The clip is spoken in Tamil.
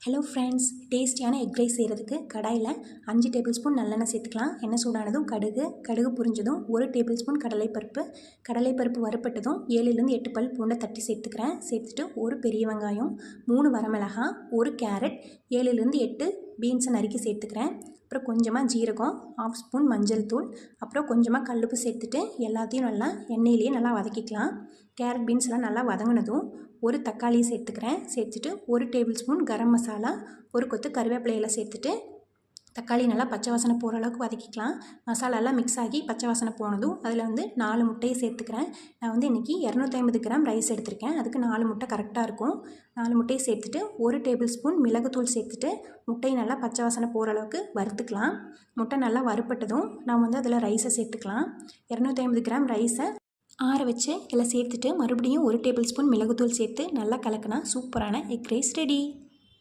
ஹலோ ஃப்ரெண்ட்ஸ், டேஸ்டியான எக் ரைஸ் செய்கிறதுக்கு கடாயில் 5 டேபிள் ஸ்பூன் நல்லெண்ணெய் சேர்த்துக்கலாம். எண்ணெய் சூடானதும் கடுகு புரிஞ்சதும் 1 டேபிள் ஸ்பூன் கடலைப்பருப்பு வறுப்பட்டதும் 7லேருந்து 8 பல் பூண்டை தட்டி சேர்த்துக்கிறேன். சேர்த்துட்டு ஒரு பெரிய வெங்காயம், 3 வரமிளகாய், 1 கேரட், 7லேருந்து 8 பீன்ஸை நறுக்கி சேர்த்துக்கிறேன். அப்புறம் கொஞ்சமாக ஜீரகம், 1/2 ஸ்பூன் மஞ்சள் தூள், அப்புறம் கொஞ்சமாக கல்லுப்பு சேர்த்துட்டு எல்லாத்தையும் நல்லா எண்ணெயிலேயே நல்லா வதக்கிக்கலாம். கேரட் பீன்ஸ் எல்லாம் நல்லா வதங்கினதும் ஒரு தக்காளியை சேர்த்துக்கிறேன். சேர்த்துட்டு 1 டேபிள் ஸ்பூன் கரம் மசாலா, ஒரு கொத்து கருவேப்பிலையில் சேர்த்துட்டு தக்காளி நல்லா பச்சை வாசனை போகிற அளவுக்கு வதக்கிக்கலாம். மசாலாலாம் மிக்ஸ் ஆகி பச்சை வாசனை போனதும் அதில் 4 முட்டையை சேர்த்துக்கிறேன். நான் இன்றைக்கி 250 கிராம் ரைஸ் எடுத்திருக்கேன். அதுக்கு 4 முட்டை கரெக்டாக இருக்கும். 4 முட்டையை சேர்த்துட்டு 1 டேபிள் ஸ்பூன் மிளகுத்தூள் சேர்த்துட்டு முட்டையை நல்லா பச்சை வாசனை போகிற அளவுக்கு வறுத்துக்கலாம். முட்டை நல்லா வறுப்பட்டதும் நாம் அதில் ரைஸை சேர்த்துக்கலாம். 250 கிராம் ரைஸை ஆற வச்சு இதில் சேர்த்துட்டு மறுபடியும் 1 டேபிள் ஸ்பூன் மிளகுத்தூள் சேர்த்து நல்லா கலக்கினா சூப்பரான எக் ரைஸ் ரெடி.